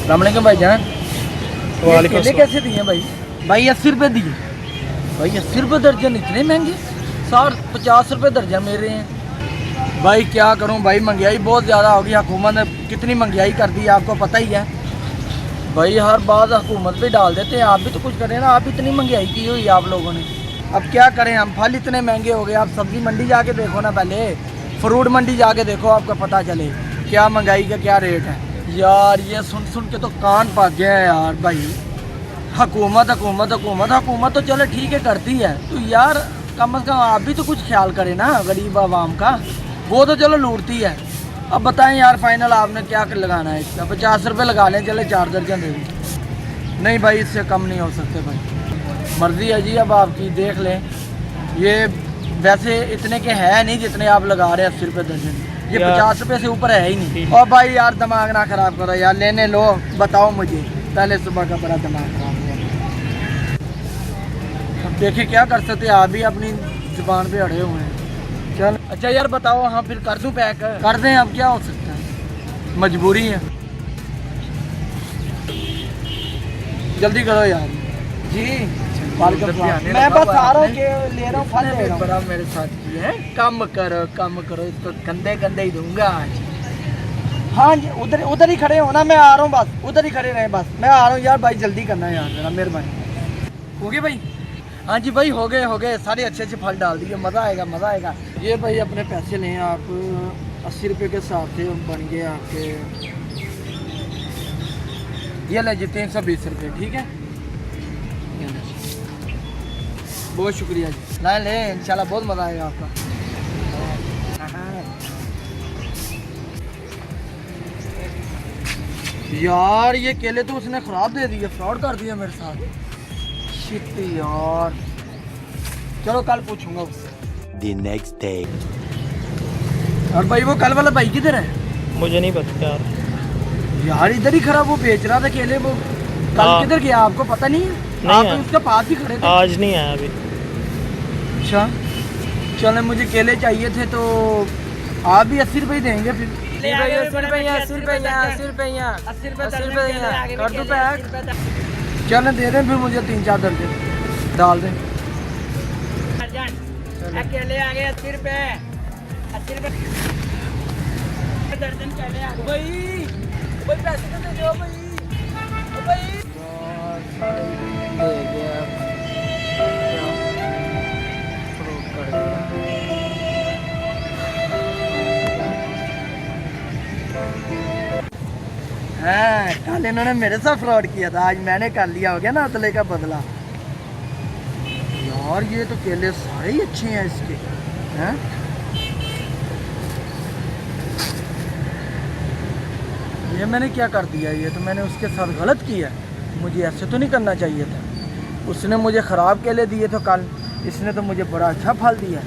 अस्सलामुअलैकुम भाईजान। केले कैसे दिए भाई? भाई 80 रुपये दिए। भाई 80 रुपये दर्जन, इतने महंगे? 60-50 रुपये दर्जन मिल रहे हैं। भाई क्या करूं भाई, महंगाई बहुत ज़्यादा हो गई। हुकूमत ने कितनी महंगाई कर दी है, आपको पता ही है भाई। हर बात हुकूमत पे डाल देते हैं। आप भी तो कुछ करें ना, आप इतनी महंगाई की हुई है आप लोगों ने। अब क्या करें हम, फल इतने महंगे हो गए। आप सब्ज़ी मंडी जाके देखो ना, पहले फ्रूट मंडी जाके देखो, आपको पता चले क्या महंगाई का क्या रेट है। यार ये सुन सुन के तो कान पक गया है यार भाई। हुकूमत हुकूमत हुकूमत हुकूमत तो चलो ठीक है करती है, तो यार कम से कम आप भी तो कुछ ख्याल करें ना गरीब आवाम का। वो तो चलो लूटती है। अब बताएं यार, फाइनल आपने क्या लगाना है इसका? 50 रुपये लगा लें, चले 4 दर्जन दे दें। नहीं भाई, इससे कम नहीं हो सकते भाई, मर्ज़ी है जी अब आपकी। देख लें, ये वैसे इतने के है नहीं जितने आप लगा रहे हैं 80 रुपये दर्जन। ये 50 रुपये से ऊपर है ही नहीं। और भाई यार दिमाग ना ख़राब करो यार, लेने लो। बताओ मुझे, पहले सुबह का बड़ा दिमाग ख़राब हुआ। अब देखिए क्या कर सकते हैं, आप भी अपनी ज़ुबान पे अड़े हुए हैं। चल अच्छा यार बताओ, हाँ फिर कर दूँ पैक? कर दें, अब क्या हो सकता है, मजबूरी है। जल्दी करो यार जी। मैं बस आ रहा हूँ, ले रहा हूँ फल ले रहा हूँ। बड़ा मेरे साथ की है, कम करो, इसको गंदे गंदे ही दूंगा आज। हाँ जी, उधर ही खड़े हो ना, मैं आ रहा हूँ बस, उधर ही खड़े रहे बस, मैं आ रहा हूँ यार। भाई जल्दी करना यार जरा, मेहरबानी। हो गए भाई? हाँ जी भाई हो गए, सारे अच्छे अच्छे फल डाल दिए, मज़ा आएगा। ये भाई अपने पैसे लें आप, 80 रुपये के हिसाब से बन गए आपके। ये ले जी 320 रुपये, ठीक है। बहुत शुक्रिया जी, लाए ले, इंशाल्लाह बहुत मज़ा आएगा आपका। यार ये केले तो उसने ख़राब दे दिए, फ्रॉड कर दिया मेरे साथ। शिट यार, चलो कल पूछूंगा उससे। The next day. और भाई वो कल वाला भाई किधर है? मुझे नहीं पता यार इधर ही खड़ा, वो बेच रहा था केले। वो कल किधर गया आपको पता नहीं है? आप तो उसके पास ही खड़े थे। आज नहीं आया अभी। अच्छा चलो, मुझे केले चाहिए थे, तो आप भी 80 रुपये देंगे फिर? 80 रुपये कर दो पैक। चलो दे दें फिर मुझे 3-4 दर्जन डाल दें। केले आ गए 80 रुपये दर्जन केले आ गए। भाई पैसे तो दे दो भाई। हाँ कल इन्होंने मेरे साथ फ्रॉड किया था, आज मैंने कर लिया, हो गया ना अदले का बदला। यार ये तो केले सारे ही अच्छे हैं इसके, हैं? ये मैंने क्या कर दिया, ये तो मैंने उसके साथ गलत किया। मुझे ऐसे तो नहीं करना चाहिए था। उसने मुझे ख़राब केले दिए तो कल इसने तो मुझे बड़ा अच्छा फल दिया।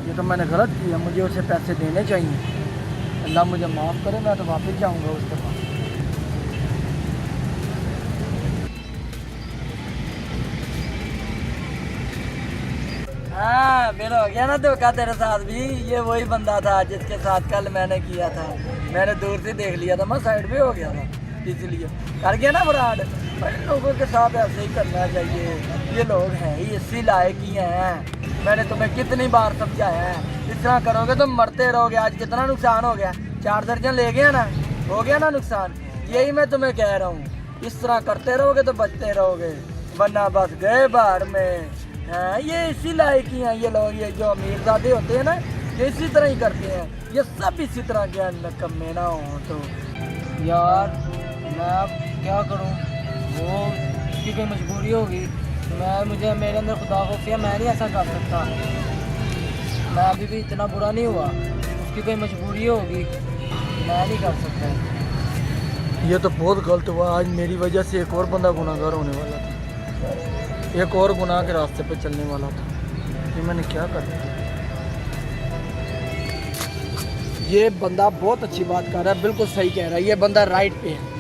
ये तो मैंने गलत किया, मुझे उसे पैसे देने चाहिए। अल्लाह मुझे माफ़ करे, मैं तो वापस जाऊँगा उसके पास। हाँ फिर हो गया ना धोखा तेरे साथ भी। ये वही बंदा था जिसके साथ कल मैंने किया था। मैंने दूर से देख लिया था, मैं साइड पे हो गया था, इसलिए कर गया ना फ्रॉड। बड़े लोगों के साथ ऐसे ही करना चाहिए। ये लोग हैं ही इसी लायक ही हैं। मैंने तुम्हें कितनी बार समझाया है, इस तरह करोगे तो मरते रहोगे। आज कितना नुकसान हो गया, 4 दर्जन ले गया ना, हो गया ना नुकसान। यही मैं तुम्हें कह रहा हूँ, इस तरह करते रहोगे तो बचते रहोगे, वरना बस गए बाहर में। हाँ ये इसी लायक ही हैं ये लोग। ये जो अमीरजादे होते हैं ना, ये इसी तरह ही करते हैं। ये सब इसी तरह के नकम्मे ना हो। तो यार मैं अब क्या करूं, वो उसकी कोई मजबूरी होगी। मुझे मेरे अंदर खुदा खौफिया, मैं नहीं ऐसा कर सकता। मैं अभी भी इतना बुरा नहीं हुआ, उसकी कोई मजबूरी होगी, मैं नहीं कर सकता। ये तो बहुत गलत हुआ, आज मेरी वजह से एक और बंदा गुनाहगार होने वाला था, एक और गुनाह के रास्ते पे चलने वाला था। ये मैंने क्या कर दिया। ये बंदा बहुत अच्छी बात कर रहा है, बिल्कुल सही कह रहा है, ये बंदा राइट पे है।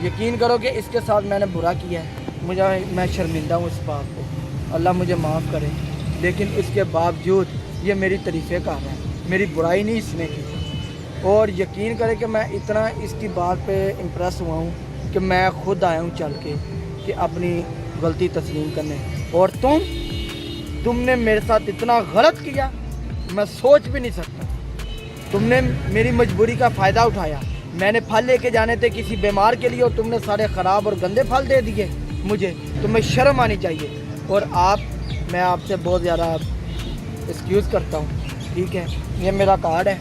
यकीन करो कि इसके साथ मैंने बुरा किया है, मैं शर्मिंदा हूँ इस बात को। अल्लाह मुझे माफ़ करे, लेकिन इसके बावजूद ये मेरी तारीफ़ें कर रहा है, मेरी बुराई नहीं इसने की। और यकीन करें कि मैं इतना इसकी बात पे इम्प्रेस हुआ हूँ कि मैं खुद आया हूँ चल के कि अपनी गलती तस्लीम करने, और तुमने मेरे साथ इतना गलत किया मैं सोच भी नहीं सकता। तुमने मेरी मजबूरी का फ़ायदा उठाया। मैंने फल लेके जाने थे किसी बीमार के लिए और तुमने सारे ख़राब और गंदे फल दे दिए मुझे। तुम्हें शर्म आनी चाहिए। और मैं आपसे बहुत ज़्यादा एक्सक्यूज़ करता हूँ, ठीक है। ये मेरा कार्ड है,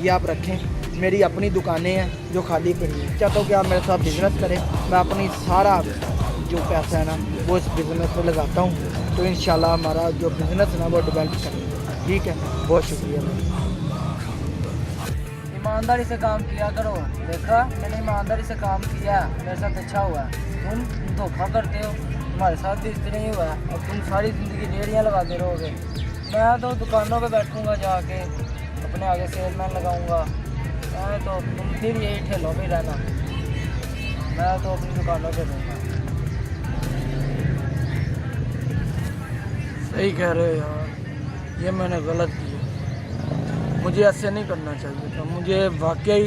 ये आप रखें। मेरी अपनी दुकानें हैं जो खाली पड़ी हैं। चाहता हूँ कि आप मेरे साथ बिज़नेस करें। मैं अपनी सारा जो पैसा है ना वो इस बिज़नेस में लगाता हूँ, तो इंशाल्लाह हमारा जो बिज़नेस है ना वो डेवलप करेंगे, ठीक है। बहुत शुक्रिया। ईमानदारी से काम किया करो। देखा, मैंने ईमानदारी से काम किया, मेरे साथ अच्छा हुआ। तुम धोखा करते हो, तुम्हारे साथ भी इस तरह ही हुआ और तुम सारी ज़िंदगी रेहड़ियाँ लगाते रहोगे। मैं तो दुकानों पे बैठूँगा जाके, अपने आगे सेलमैन लगाऊँगा। मैं तो तुम फिर यही ठेलों पे रहना, मैं तो अपनी दुकानों पे रहूँगा। सही कह रहे हो यार, ये मैंने गलत किया। मुझे ऐसे नहीं करना चाहिए था। मुझे वाकई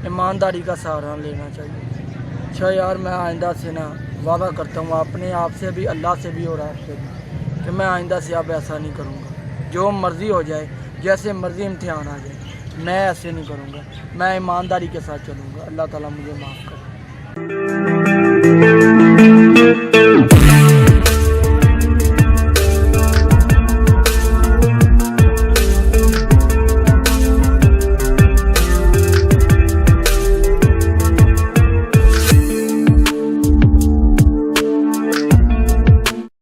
ईमानदारी का सहारा लेना चाहिए। अच्छा यार, मैं आइंदा से ना वादा करता हूँ अपने आप से भी, अल्लाह से भी और आपसे भी, कि मैं आइंदा से अब ऐसा नहीं करूँगा। जो मर्ज़ी हो जाए, जैसे मर्ज़ी इम्तिहान आ जाए, मैं ऐसे नहीं करूँगा। मैं ईमानदारी के साथ चलूँगा। अल्लाह ताला मुझे माफ़ करे।